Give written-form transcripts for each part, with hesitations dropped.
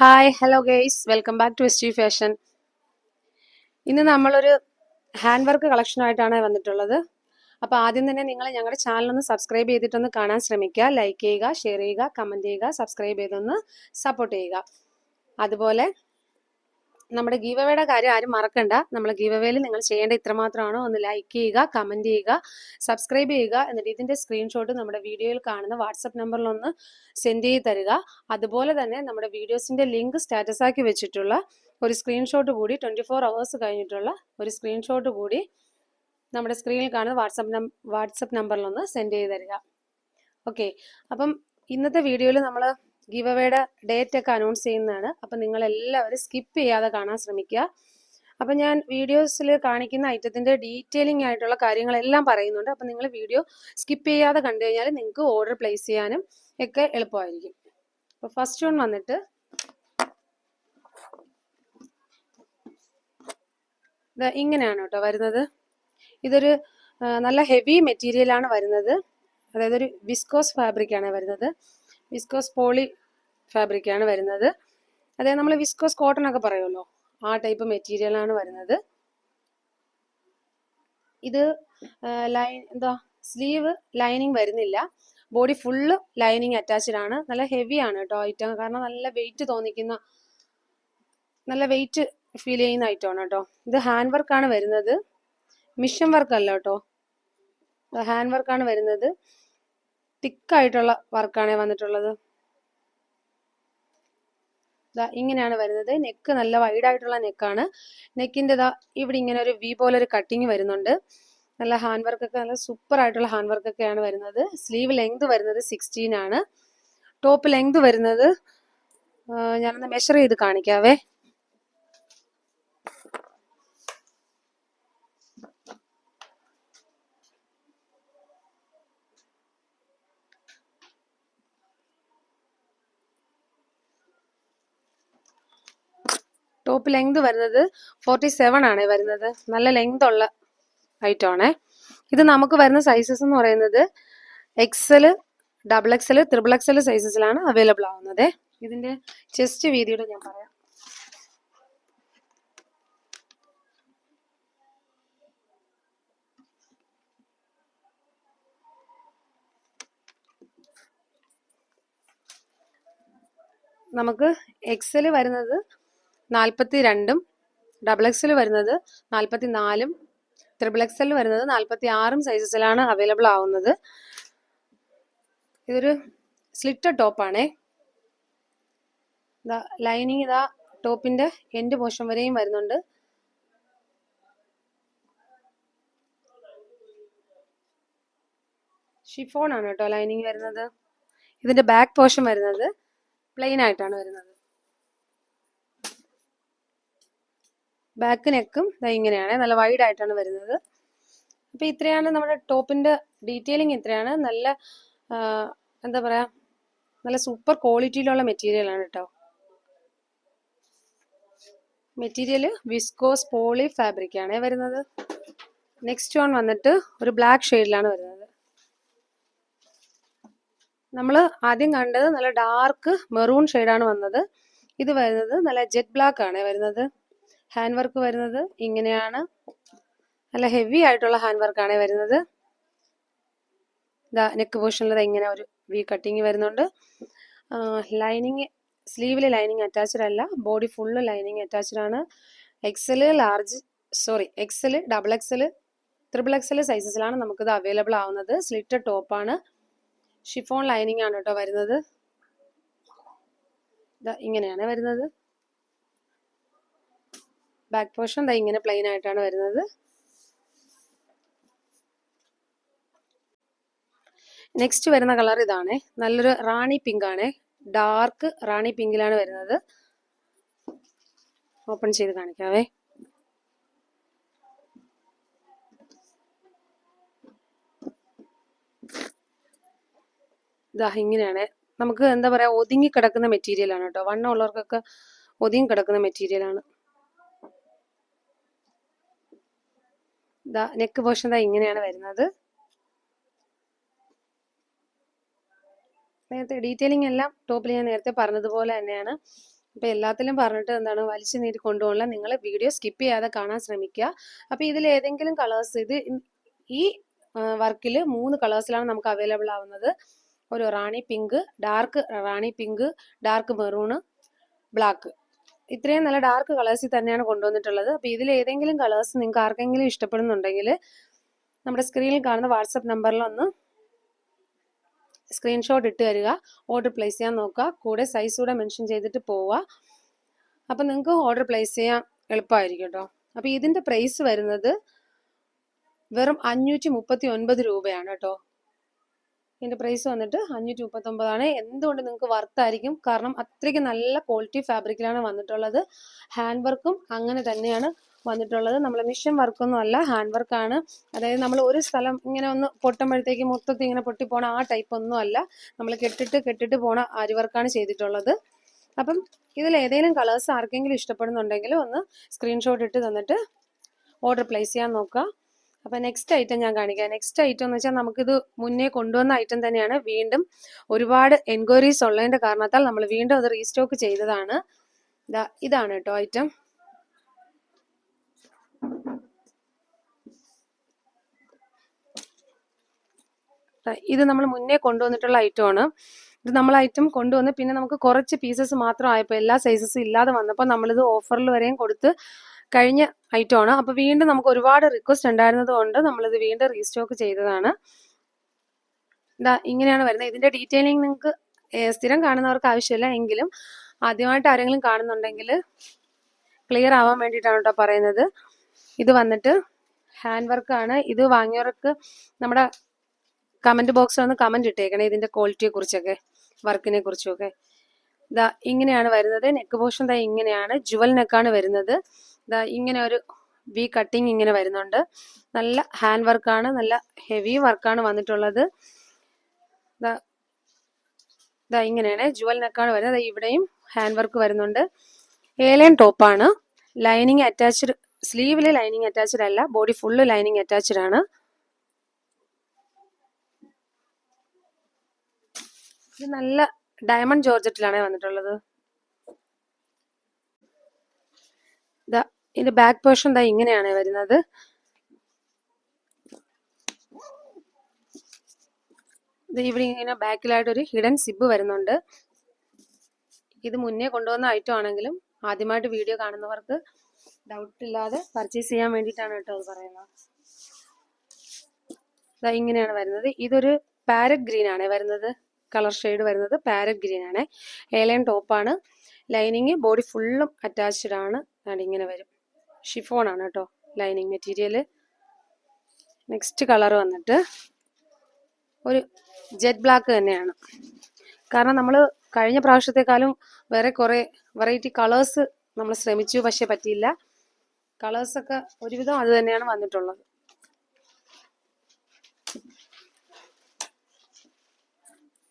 Hi hello guys welcome back to S T fashion. ഇന്ന് നമ്മളൊരു hand work കളക്ഷനായിട്ടാണ് വന്നിട്ടുള്ളത്. അപ്പോൾ ആദ്യം തന്നെ നിങ്ങൾ ഞങ്ങളുടെ ചാനലൊന്ന് സബ്സ്ക്രൈബ് ചെയ്തിട്ടൊന്ന് കാണാൻ ശ്രമിക്കുക. ലൈക്ക് ചെയ്യുക, ഷെയർ ചെയ്യുക, കമൻറ്റ് ചെയ്യുക, സബ്സ്ക്രൈബ് ചെയ്തൊന്ന് സപ്പോർട്ട് ചെയ്യുക. അതുപോലെ നമ്മുടെ ഗീവ് അവേയുടെ കാര്യം ആരും മറക്കണ്ട. നമ്മൾ ഗീവ് അവേയിൽ നിങ്ങൾ ചെയ്യേണ്ട ഇത്രമാത്രമാണ്. ഒന്ന് ലൈക്ക് ചെയ്യുക, കമൻറ്റ് ചെയ്യുക, സബ്സ്ക്രൈബ് ചെയ്യുക. എന്നിട്ട് ഇതിൻ്റെ സ്ക്രീൻഷോട്ട് നമ്മുടെ വീഡിയോയിൽ കാണുന്ന വാട്സപ്പ് നമ്പറിലൊന്ന് സെൻഡ് ചെയ്ത് തരിക. അതുപോലെ തന്നെ നമ്മുടെ വീഡിയോസിൻ്റെ ലിങ്ക് സ്റ്റാറ്റസ് ആക്കി വെച്ചിട്ടുള്ള ഒരു സ്ക്രീൻഷോട്ട് കൂടി 24 hours കഴിഞ്ഞിട്ടുള്ള ഒരു സ്ക്രീൻഷോട്ട് കൂടി നമ്മുടെ സ്ക്രീനിൽ കാണുന്ന വാട്സപ്പ് നമ്പറിലൊന്ന് സെൻഡ് ചെയ്ത് തരിക. ഓക്കെ, അപ്പം ഇന്നത്തെ വീഡിയോയിൽ നമ്മൾ ഗീവ് അവേയുടെ ഡേറ്റ് ഒക്കെ അനൗൺസ് ചെയ്യുന്നതാണ്. അപ്പം നിങ്ങൾ എല്ലാവരും സ്കിപ്പ് ചെയ്യാതെ കാണാൻ ശ്രമിക്കുക. അപ്പം ഞാൻ വീഡിയോസിൽ കാണിക്കുന്ന ഐറ്റത്തിൻ്റെ ഡീറ്റെയിലിംഗ് ആയിട്ടുള്ള കാര്യങ്ങളെല്ലാം പറയുന്നുണ്ട്. അപ്പം നിങ്ങൾ വീഡിയോ സ്കിപ്പ് ചെയ്യാതെ കണ്ടു കഴിഞ്ഞാൽ നിങ്ങൾക്ക് ഓർഡർ പ്ലേസ് ചെയ്യാനും ഒക്കെ എളുപ്പമായിരിക്കും. അപ്പോൾ ഫസ്റ്റ് വൺ വന്നിട്ട് ഇങ്ങനെയാണ് കേട്ടോ വരുന്നത്. ഇതൊരു നല്ല ഹെവി മെറ്റീരിയലാണ് വരുന്നത്. അതായത് ഒരു വിസ്കോസ് ഫാബ്രിക്കാണ് വരുന്നത്. വിസ്കോസ് പോളി ഫാബ്രിക്കാണ് വരുന്നത്. അതായത് നമ്മൾ വിസ്കോസ് കോട്ടൺ ഒക്കെ പറയുമല്ലോ, ആ ടൈപ്പ് മെറ്റീരിയലാണ് വരുന്നത്. ഇത് സ്ലീവ് ലൈനിങ് വരുന്നില്ല. ബോഡി ഫുള്ള് ലൈനിങ് അറ്റാച്ച്ഡ് ആണ്. നല്ല ഹെവി ആണ് കേട്ടോ ഐറ്റം. കാരണം നല്ല വെയിറ്റ് തോന്നിക്കുന്ന, നല്ല വെയിറ്റ് ഫീൽ ചെയ്യുന്ന ഐറ്റമാണ് കേട്ടോ. ഇത് ഹാൻഡ് വർക്കാണ് വരുന്നത്, മിഷൻ വർക്ക് അല്ല കേട്ടോ. ഹാൻഡ് വർക്കാണ് വരുന്നത്. തിക്കായിട്ടുള്ള വർക്കാണ് വന്നിട്ടുള്ളത്. ഇങ്ങനെയാണ് വരുന്നത്. നെക്ക് നല്ല വൈഡ് ആയിട്ടുള്ള നെക്കാണ്. നെക്കിൻ്റെ ഇവിടെ ഇങ്ങനെ ഒരു വി പോലെ ഒരു കട്ടിങ് വരുന്നുണ്ട്. നല്ല ഹാൻഡ് വർക്ക് ഒക്കെ, നല്ല സൂപ്പർ ആയിട്ടുള്ള ഹാൻഡ് വർക്ക് ഒക്കെയാണ് വരുന്നത്. സ്ലീവ് ലെങ്ത് വരുന്നത് 16 ആണ്. ടോപ്പ് ലെങ്ത് വരുന്നത് ഞാനൊന്ന് മെഷർ ചെയ്ത് കാണിക്കാവേ. ടോപ്പ് ലെങ്ത് വരുന്നത് 47 ആണ് വരുന്നത്. നല്ല ലെങ്ത് ഉള്ള ഐറ്റം ആണേ. ഇത് നമുക്ക് വരുന്ന സൈസസ് എന്ന് പറയുന്നത് XL, XXL, XXL സൈസസിലാണ് അവൈലബിൾ ആവുന്നത്. ഇതിന്റെ ചെസ്റ്റ് വീതിയുടെ ഞാൻ പറയാം. നമുക്ക് XL വരുന്നത് 42, XXL വരുന്നത് 44, XXL വരുന്നത് 46 സൈസസിലാണ് അവൈലബിൾ ആവുന്നത്. ഇതൊരു സ്ലിറ്റഡ് ടോപ്പാണേ. ലൈനിങ് ടോപ്പിന്റെ എൻഡ് പോർഷൻ വരെയും വരുന്നുണ്ട്. ഷിഫോൺ ആണ് കേട്ടോ ലൈനിങ് വരുന്നത്. ഇതിന്റെ ബാക്ക് പോർഷൻ വരുന്നത് പ്ലെയിൻ ആയിട്ടാണ് വരുന്നത്. ബാക്ക് നെക്കും ഇങ്ങനെയാണ്, നല്ല വൈഡ് ആയിട്ടാണ് വരുന്നത്. അപ്പൊ ഇത്രയാണ് നമ്മുടെ ടോപ്പിന്റെ ഡീറ്റെയിലിംഗ്. ഇത്രയാണ്. നല്ല എന്താ പറയാ, നല്ല സൂപ്പർ ക്വാളിറ്റിയിലുള്ള മെറ്റീരിയൽ ആണ് കേട്ടോ. മെറ്റീരിയൽ വിസ്കോസ് പോളി ഫാബ്രിക് ആണ് വരുന്നത്. നെക്സ്റ്റ് വൺ വന്നിട്ട് ഒരു ബ്ലാക്ക് ഷെയ്ഡിലാണ് വരുന്നത്. നമ്മൾ ആദ്യം കണ്ടത് നല്ല ഡാർക്ക് മെറൂൺ ഷെയ്ഡാണ് വന്നത്. ഇത് വരുന്നത് നല്ല ജെറ്റ് ബ്ലാക്ക് ആണ് വരുന്നത്. ഹാൻഡ് വർക്ക് വരുന്നത് ഇങ്ങനെയാണ്. നല്ല ഹെവി ആയിട്ടുള്ള ഹാൻഡ് വർക്കാണ് വരുന്നത്. നെക്ക് പോർഷനിൽ ഇങ്ങനെ ഒരു വി കട്ടിങ് വരുന്നുണ്ട്. ലൈനിങ്, സ്ലീവിൽ ലൈനിങ് അറ്റാച്ച്ഡ് അല്ല, ബോഡി ഫുള്ള് ലൈനിങ് അറ്റാച്ച്ഡ് ആണ്. XL, XXL, XXL സൈസസിലാണ് നമുക്കിത് അവൈലബിൾ ആവുന്നത്. സ്ലിറ്റഡ് ടോപ്പാണ്. ഷിഫോൺ ലൈനിങ് ആണ് കേട്ടോ വരുന്നത്. ഇങ്ങനെയാണ് വരുന്നത്. ബാക്ക് പോർഷൻ ഇങ്ങനെ പ്ലെയിൻ ആയിട്ടാണ് വരുന്നത്. നെക്സ്റ്റ് വരുന്ന കളർ ഇതാണ്. നല്ലൊരു റാണി പിങ്ക് ആണ്. ഡാർക്ക് റാണി പിങ്കിലാണ് വരുന്നത്. ഓപ്പൺ ചെയ്ത് കാണിക്കാവേ. ഇങ്ങനെയാണ്. നമുക്ക് എന്താ പറയാ, ഒതുങ്ങി കിടക്കുന്ന മെറ്റീരിയൽ ആണ് കേട്ടോ. വണ്ണം ഉള്ളവർക്കൊക്കെ ഒതുങ്ങി കിടക്കുന്ന മെറ്റീരിയൽ ആണ്. നെക്ക് പോർഷൻ ഇങ്ങനെയാണ് വരുന്നത്. നേരത്തെ ഡീറ്റെയിലിംഗ് എല്ലാം ടോപ്പിൽ ഞാൻ നേരത്തെ പറഞ്ഞതുപോലെ തന്നെയാണ്. അപ്പോൾ എല്ലാത്തിലും പറഞ്ഞിട്ട് എന്താണ് വലിച്ചു നീട്ടി കൊണ്ടുപോകണം. നിങ്ങൾ വീഡിയോ സ്കിപ്പ് ചെയ്യാതെ കാണാൻ ശ്രമിക്കുക. അപ്പോൾ ഇതിൽ ഏതെങ്കിലും കളേഴ്സ് ഈ വർക്കിൽ 3 കളേഴ്സിലാണ് നമുക്ക് അവൈലബിൾ ആവുന്നത്. ഒരു റാണി പിങ്ക്, ഡാർക്ക് റാണി പിങ്ക്, ഡാർക്ക് മെറൂണ്, ബ്ലാക്ക്. ഇത്രയും നല്ല ഡാർക്ക് കളേഴ്സിൽ തന്നെയാണ് കൊണ്ടുവന്നിട്ടുള്ളത്. അപ്പോൾ ഇതിൽ ഏതെങ്കിലും കളേഴ്സ് നിങ്ങൾക്ക് ആർക്കെങ്കിലും ഇഷ്ടപ്പെടുന്നുണ്ടെങ്കിൽ നമ്മുടെ സ്ക്രീനിൽ കാണുന്ന വാട്സപ്പ് നമ്പറിൽ ഒന്ന് സ്ക്രീൻഷോട്ട് ഇട്ട് തരിക. ഓർഡർ പ്ലേസ് ചെയ്യാൻ നോക്കുക. കൂടെ സൈസ് കൂടെ മെൻഷൻ ചെയ്തിട്ട് പോവുക. അപ്പം നിങ്ങൾക്ക് ഓർഡർ പ്ലേസ് ചെയ്യാൻ എളുപ്പമായിരിക്കും കേട്ടോ. അപ്പോൾ ഇതിൻ്റെ പ്രൈസ് വരുന്നത് വെറും 539 രൂപയാണ് കേട്ടോ. ഇതിൻ്റെ പ്രൈസ് വന്നിട്ട് 539 എന്തുകൊണ്ട് നിങ്ങൾക്ക് വർത്തായിരിക്കും, കാരണം അത്രയ്ക്ക് നല്ല ക്വാളിറ്റി ഫാബ്രിക്കിലാണ് വന്നിട്ടുള്ളത്. ഹാൻഡ് വർക്കും അങ്ങനെ തന്നെയാണ് വന്നിട്ടുള്ളത്. നമ്മൾ മിഷൻ വർക്കൊന്നും അല്ല, ഹാൻഡ് വർക്കാണ്. അതായത് നമ്മൾ ഒരു സ്ഥലം ഇങ്ങനെ ഒന്ന് പൊട്ടുമ്പോഴത്തേക്ക് മൊത്തത്തിൽ ഇങ്ങനെ പൊട്ടിപ്പോണ ആ ടൈപ്പ് ഒന്നും അല്ല. നമ്മൾ കെട്ടിട്ട് പോണ ആരി വർക്കാണ് ചെയ്തിട്ടുള്ളത്. അപ്പം ഇതിൽ ഏതെങ്കിലും കളേഴ്സ് ആർക്കെങ്കിലും ഇഷ്ടപ്പെടുന്നുണ്ടെങ്കിൽ ഒന്ന് സ്ക്രീൻഷോട്ട് ഇട്ട് തന്നിട്ട് ഓർഡർ പ്ലേസ് ചെയ്യാൻ നോക്കുക. അപ്പം നെക്സ്റ്റ് ഐറ്റം ഞാൻ കാണിക്കാം. നെക്സ്റ്റ് ഐറ്റം എന്ന് വെച്ചാൽ നമുക്കിത് മുന്നേ കൊണ്ടുവന്ന ഐറ്റം തന്നെയാണ്. വീണ്ടും ഒരുപാട് എൻക്വയറീസ് ഉള്ളതിൻ്റെ കാരണത്താൽ നമ്മൾ വീണ്ടും അത് റീസ്റ്റോക്ക് ചെയ്തതാണ്. ഇതാണ് കേട്ടോ ഐറ്റം. ഇത് നമ്മൾ മുന്നേ കൊണ്ടുവന്നിട്ടുള്ള ഐറ്റമാണ്. ഇത് നമ്മൾ ഐറ്റം കൊണ്ടുവന്ന് പിന്നെ നമുക്ക് കുറച്ച് പീസസ് മാത്രം ആയപ്പോൾ എല്ലാ സൈസസും ഇല്ലാതെ വന്നപ്പോൾ നമ്മളിത് ഓഫറിൽ വരെയും കൊടുത്ത് കഴിഞ്ഞ ഐറ്റമാണ്. അപ്പോൾ വീണ്ടും നമുക്ക് ഒരുപാട് റിക്വസ്റ്റ് ഉണ്ടായിരുന്നത് കൊണ്ട് നമ്മളിത് വീണ്ടും റീസ്റ്റോക്ക് ചെയ്തതാണ്. ഇങ്ങനെയാണ് വരുന്നത്. ഇതിന്റെ ഡീറ്റെയിലിംഗ് നിങ്ങൾക്ക് സ്ഥിരം കാണുന്നവർക്ക് ആവശ്യമില്ല, എങ്കിലും ആദ്യമായിട്ട് ആരെങ്കിലും കാണുന്നുണ്ടെങ്കിൽ ക്ലിയർ ആവാൻ വേണ്ടിയിട്ടാണ് കേട്ടോ പറയുന്നത്. ഇത് വന്നിട്ട് ഹാൻഡ് വർക്കാണ്. ഇത് വാങ്ങിയവർക്ക് നമ്മുടെ കമന്റ് ബോക്സിൽ ഒന്ന് കമന്റ് ഇട്ടേക്കണേ ഇതിന്റെ ക്വാളിറ്റിയെ കുറിച്ചൊക്കെ, വർക്കിനെ കുറിച്ചൊക്കെ. ഇങ്ങനെയാണ് വരുന്നത്. നെക്ക് പോർഷൻ ഇങ്ങനെയാണ്, ജുവൽ നെക്കാണ് വരുന്നത്. ഇങ്ങനെ ഒരു വി കട്ടിങ് ഇങ്ങനെ വരുന്നുണ്ട്. നല്ല ഹാൻഡ് വർക്കാണ്, നല്ല ഹെവി വർക്കാണ് വന്നിട്ടുള്ളത്. ഇങ്ങനെയാണ് ജുവൽ നെക്കാണ് വരുന്നത്. ഇവിടെയും ഹാൻഡ് വർക്ക് വരുന്നുണ്ട്. ഏലൈൻ ടോപ്പാണ്. ലൈനിങ് അറ്റാച്ച്ഡ്, സ്ലീവില് ലൈനിങ് അറ്റാച്ച്ഡ് അല്ല, ബോഡി ഫുള്ള് ലൈനിങ് അറ്റാച്ച്ഡ് ആണ്. ഇത് നല്ല ഡയമണ്ട് ജോർജറ്റിലാണ് വന്നിട്ടുള്ളത്. ഇതിന്റെ ബാക്ക് പോർഷൻ ഇങ്ങനെയാണ് വരുന്നത്. ഇവിടെ ഇങ്ങനെ ബാക്കിലായിട്ട് ഒരു ഹിഡൻ സിബ് വരുന്നുണ്ട്. ഇത് മുന്നേ കൊണ്ടുവന്ന ഐറ്റം ആണെങ്കിലും ആദ്യമായിട്ട് വീഡിയോ കാണുന്നവർക്ക് ഡൗട്ട് ഇല്ലാതെ പർച്ചേസ് ചെയ്യാൻ വേണ്ടിയിട്ടാണ് കേട്ടോ അത് പറയുന്നത്. ഇങ്ങനെയാണ് വരുന്നത്. ഇതൊരു പാരറ്റ് ഗ്രീൻ ആണ് വരുന്നത്. കളർ ഷെയ്ഡ് വരുന്നത് പാരറ്റ് ഗ്രീൻ ആണ്. ഏലൈൻ ടോപ്പാണ്. ലൈനിങ് ബോഡി ഫുള്ളും അറ്റാച്ച്ഡ് ആണ്. ഇങ്ങനെ വരും. ഷിഫോൺ ആണ് കേട്ടോ ലൈനിങ് മെറ്റീരിയൽ. നെക്സ്റ്റ് കളർ വന്നിട്ട് ഒരു ജെറ്റ് ബ്ലാക്ക് തന്നെയാണ്. കാരണം നമ്മൾ കഴിഞ്ഞ പ്രാവശ്യത്തെക്കാളും വേറെ കുറെ വെറൈറ്റി കളേഴ്സ് നമ്മൾ ശ്രമിച്ചു, പക്ഷെ പറ്റിയില്ല. കളേഴ്സൊക്കെ ഒരുവിധം അത് തന്നെയാണ് വന്നിട്ടുള്ളത്.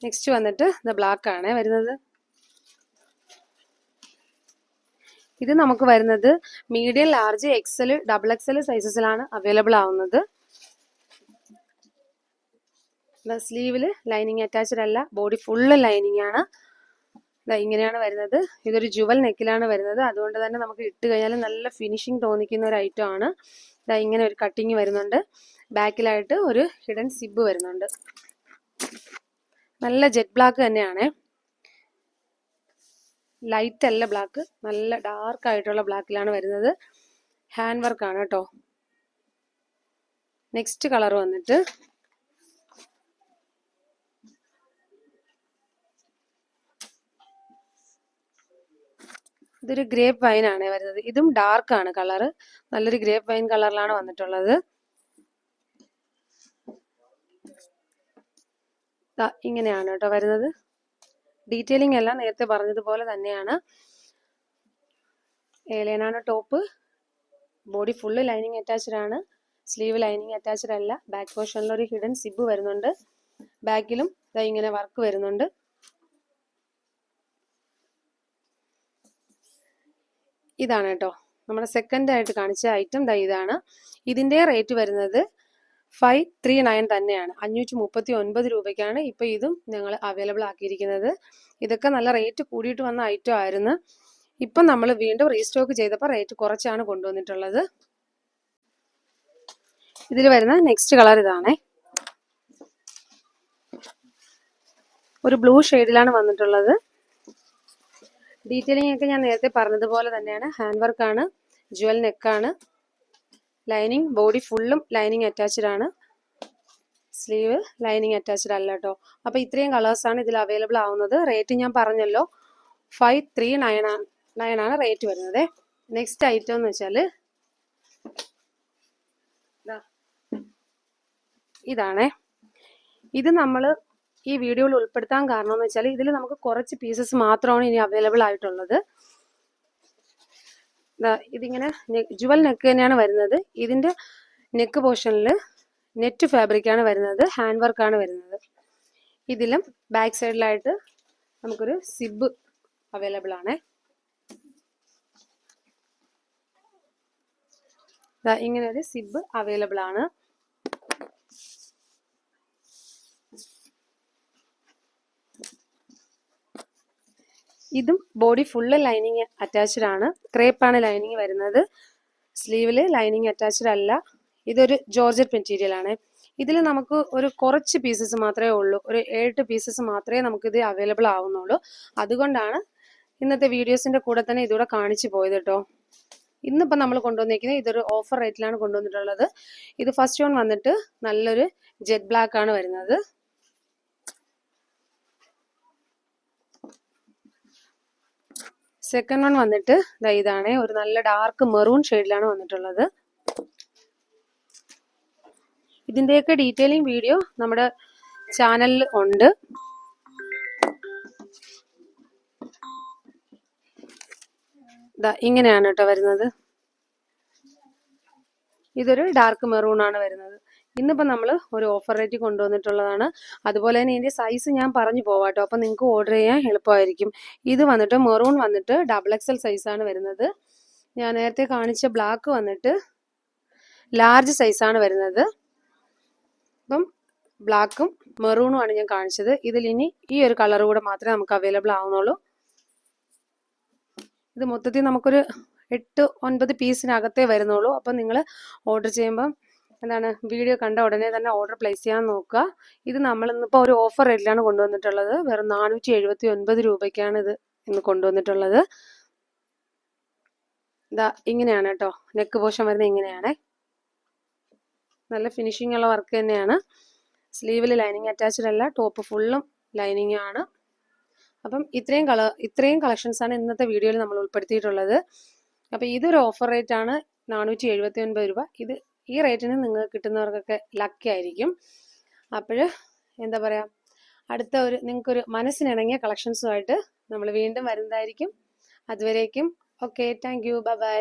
നെക്സ്റ്റ് വന്നിട്ട് ബ്ലാക്ക് ആണ് വരുന്നത്. ഇത് നമുക്ക് വരുന്നത് medium, large, XL, double XL സൈസസിലാണ് അവൈലബിൾ ആവുന്നത്. സ്ലീവില് ലൈനിങ് അറ്റാച്ച്ഡ് അല്ല, ബോഡി ഫുള്ള് ലൈനിങ് ആണ്. ഇങ്ങനെയാണ് വരുന്നത്. ഇതൊരു ജുവൽ നെക്കിലാണ് വരുന്നത്. അതുകൊണ്ട് തന്നെ നമുക്ക് ഇട്ട് കഴിഞ്ഞാൽ നല്ല ഫിനിഷിങ് തോന്നിക്കുന്ന ഒരു ഐറ്റം ആണ്. ഇങ്ങനെ ഒരു കട്ടിങ് വരുന്നുണ്ട്. ബാക്കിലായിട്ട് ഒരു ഹിഡൻ സിബ് വരുന്നുണ്ട്. നല്ല ജെറ്റ് ബ്ലാക്ക് തന്നെയാണ്. ലൈറ്റ് അല്ല ബ്ലാക്ക്, നല്ല ഡാർക്ക് ആയിട്ടുള്ള ബ്ലാക്കിലാണ് വരുന്നത്. ഹാൻഡ് വർക്ക് ആണ് കേട്ടോ. നെക്സ്റ്റ് കളർ വന്നിട്ട് ഇതൊരു ഗ്രേപ്പ് വൈൻ ആണ് വരുന്നത്. ഇതും ഡാർക്ക് ആണ് കളറ്. നല്ലൊരു ഗ്രേപ്പ് വൈൻ കളറിലാണ് വന്നിട്ടുള്ളത്. ഇങ്ങനെയാണ് കേട്ടോ വരുന്നത്. ഡീറ്റെയിലിംഗ് എല്ലാം നേരത്തെ പറഞ്ഞതുപോലെ തന്നെയാണ്. ഏലൈനാണ് top. Body full lining attached ആണ്. സ്ലീവ് ലൈനിങ് അറ്റാച്ച്ഡ് അല്ല. ബാക്ക് പോർഷനിൽ ഒരു ഹിഡൻ സിബ് വരുന്നുണ്ട്. ബാക്കിലും ഇങ്ങനെ വർക്ക് വരുന്നുണ്ട്. ഇതാണ് കേട്ടോ നമ്മുടെ സെക്കൻഡ് ആയിട്ട് കാണിച്ച ഐറ്റം. ഇതാണ്. ഇതിന്റെ റേറ്റ് വരുന്നത് 539 തന്നെയാണ്. 539 രൂപയ്ക്കാണ് ഇപ്പൊ ഇതും ഞങ്ങൾ അവൈലബിൾ ആക്കിയിരിക്കുന്നത്. ഇതൊക്കെ നല്ല റേറ്റ് കൂടിയിട്ട് വന്ന ഐറ്റം ആയിരുന്നു. ഇപ്പം നമ്മൾ വീണ്ടും റീസ്റ്റോക്ക് ചെയ്തപ്പോൾ റേറ്റ് കുറച്ചാണ് കൊണ്ടുവന്നിട്ടുള്ളത്. ഇതിൽ വരുന്ന നെക്സ്റ്റ് കളർ ഇതാണേ. ഒരു ബ്ലൂ ഷെയ്ഡിലാണ് വന്നിട്ടുള്ളത്. ഡീറ്റെയിലിംഗ് ഒക്കെ ഞാൻ നേരത്തെ പറഞ്ഞതുപോലെ തന്നെയാണ്. ഹാൻഡ് വർക്കാണ്, ജുവൽ നെക്കാണ്, ലൈനിങ് ബോഡി ഫുള്ളും ലൈനിങ് അറ്റാച്ച്ഡ് ആണ്. സ്ലീവ് ലൈനിങ് അറ്റാച്ച്ഡ് അല്ല കേട്ടോ. അപ്പോൾ ഇത്രയും കളേഴ്സാണ് ഇതിൽ അവൈലബിൾ ആവുന്നത്. റേറ്റ് ഞാൻ പറഞ്ഞല്ലോ 539 ആണ് റേറ്റ് വരുന്നത്. നെക്സ്റ്റ് ഐറ്റം എന്ന് വെച്ചാൽ ഇതാണേ. ഇത് നമ്മൾ ഈ വീഡിയോയിൽ ഉൾപ്പെടുത്താൻ കാരണം എന്ന് വെച്ചാൽ ഇതിൽ നമുക്ക് കുറച്ച് പീസസ് മാത്രമാണ് ഇനി അവൈലബിൾ ആയിട്ടുള്ളത്. ഇതിങ്ങനെ ജുവൽ നെക്ക് തന്നെയാണ് വരുന്നത്. ഇതിന്റെ നെക്ക് പോർഷനിൽ നെറ്റ് ഫാബ്രിക് ആണ് വരുന്നത്, ഹാൻഡ് വർക്ക് ആണ് വരുന്നത്. ഇതിലും ബാക്ക് സൈഡിലായിട്ട് നമുക്കൊരു സിബ് അവൈലബിൾ ആണ്. ഇങ്ങനെ ഒരു സിബ് അവൈലബിൾ ആണ്. ഇതും ബോഡി ഫുള്ള് ലൈനിങ് അറ്റാച്ച്ഡ് ആണ്. ക്രേപ്പാണ് ലൈനിങ് വരുന്നത്. സ്ലീവില് ലൈനിങ് അറ്റാച്ച്ഡ് അല്ല. ഇതൊരു ജോർജറ്റ് മെറ്റീരിയൽ ആണ്. ഇതിൽ നമുക്ക് ഒരു കുറച്ച് പീസസ് മാത്രമേ ഉള്ളൂ. ഒരു 8 പീസസ് മാത്രമേ നമുക്കിത് അവൈലബിൾ ആവുന്നുള്ളൂ. അതുകൊണ്ടാണ് ഇന്നത്തെ വീഡിയോസിന്റെ കൂടെ തന്നെ ഇതൂടെ കാണിച്ചു പോയത് കേട്ടോ. ഇന്നിപ്പോൾ നമ്മൾ കൊണ്ടുവന്നിരിക്കുന്നത് ഇതൊരു ഓഫർ റേറ്റിലാണ് കൊണ്ടുവന്നിട്ടുള്ളത്. ഇത് ഫസ്റ്റ് വൺ വന്നിട്ട് നല്ലൊരു ജെറ്റ് ബ്ലാക്ക് ആണ് വരുന്നത്. സെക്കൻഡ് വൺ വന്നിട്ട് ഇതാണ്, ഒരു നല്ല ഡാർക്ക് മെറൂൺ ഷെയ്ഡിലാണ് വന്നിട്ടുള്ളത്. ഇതിന്റെയൊക്കെ ഡീറ്റെയിലിംഗ് വീഡിയോ നമ്മുടെ ചാനലിൽ ഉണ്ട്. ഇങ്ങനെയാണ് കേട്ടോ വരുന്നത്. ഇതൊരു ഡാർക്ക് മെറൂൺ ആണ് വരുന്നത്. ഇന്നിപ്പോൾ നമ്മൾ ഒരു ഓഫർ റേറ്റ് കൊണ്ടുവന്നിട്ടുള്ളതാണ്. അതുപോലെ തന്നെ ഇതിന്റെ സൈസ് ഞാൻ പറഞ്ഞു പോവാട്ടോ, അപ്പം നിങ്ങൾക്ക് ഓർഡർ ചെയ്യാൻ എളുപ്പമായിരിക്കും. ഇത് വന്നിട്ട് മെറൂൺ വന്നിട്ട് XXL സൈസാണ് വരുന്നത്. ഞാൻ നേരത്തെ കാണിച്ച ബ്ലാക്ക് വന്നിട്ട് ലാർജ് സൈസാണ് വരുന്നത്. അപ്പം ബ്ലാക്കും മെറൂണും ആണ് ഞാൻ കാണിച്ചത്. ഇതിൽ ഇനി ഈ ഒരു കളർ കൂടെ മാത്രമേ നമുക്ക് അവൈലബിൾ ആവുന്നുള്ളൂ. ഇത് മൊത്തത്തിൽ നമുക്കൊരു 8-9 പീസിനകത്തേ വരുന്നുള്ളൂ. അപ്പം നിങ്ങൾ ഓർഡർ ചെയ്യുമ്പം വീഡിയോ കണ്ട ഉടനെ തന്നെ ഓർഡർ പ്ലേസ് ചെയ്യാൻ നോക്കുക. ഇത് നമ്മൾ ഇന്നിപ്പോൾ ഒരു ഓഫർ റേറ്റിലാണ് കൊണ്ടുവന്നിട്ടുള്ളത്. വെറും 479 രൂപയ്ക്കാണ് ഇത് ഇന്ന് കൊണ്ടുവന്നിട്ടുള്ളത്. ഇങ്ങനെയാണ് കേട്ടോ നെക്ക് പോർഷൻ വരുന്നത്. ഇങ്ങനെയാണ്, നല്ല ഫിനിഷിംഗ് ഉള്ള വർക്ക് തന്നെയാണ്. സ്ലീവിൽ ലൈനിങ് അറ്റാച്ച്ഡ് അല്ല, ടോപ്പ് ഫുള്ളും ലൈനിങ് ആണ്. അപ്പം ഇത്രയും കളക്ഷൻസ് ആണ് ഇന്നത്തെ വീഡിയോയിൽ നമ്മൾ ഉൾപ്പെടുത്തിയിട്ടുള്ളത്. അപ്പം ഇതൊരു ഓഫർ റേറ്റ് ആണ് 479 രൂപ. ഈ റേറ്റിന് നിങ്ങൾക്ക് കിട്ടുന്നവർക്കൊക്കെ ലക്കി ആയിരിക്കും. അപ്പോൾ എന്താ പറയുക, നിങ്ങൾക്കൊരു മനസ്സിനിണങ്ങിയ കളക്ഷൻസുമായിട്ട് നമ്മൾ വീണ്ടും വരുന്നതായിരിക്കും. അതുവരേക്കും okay, thank you, bye bye.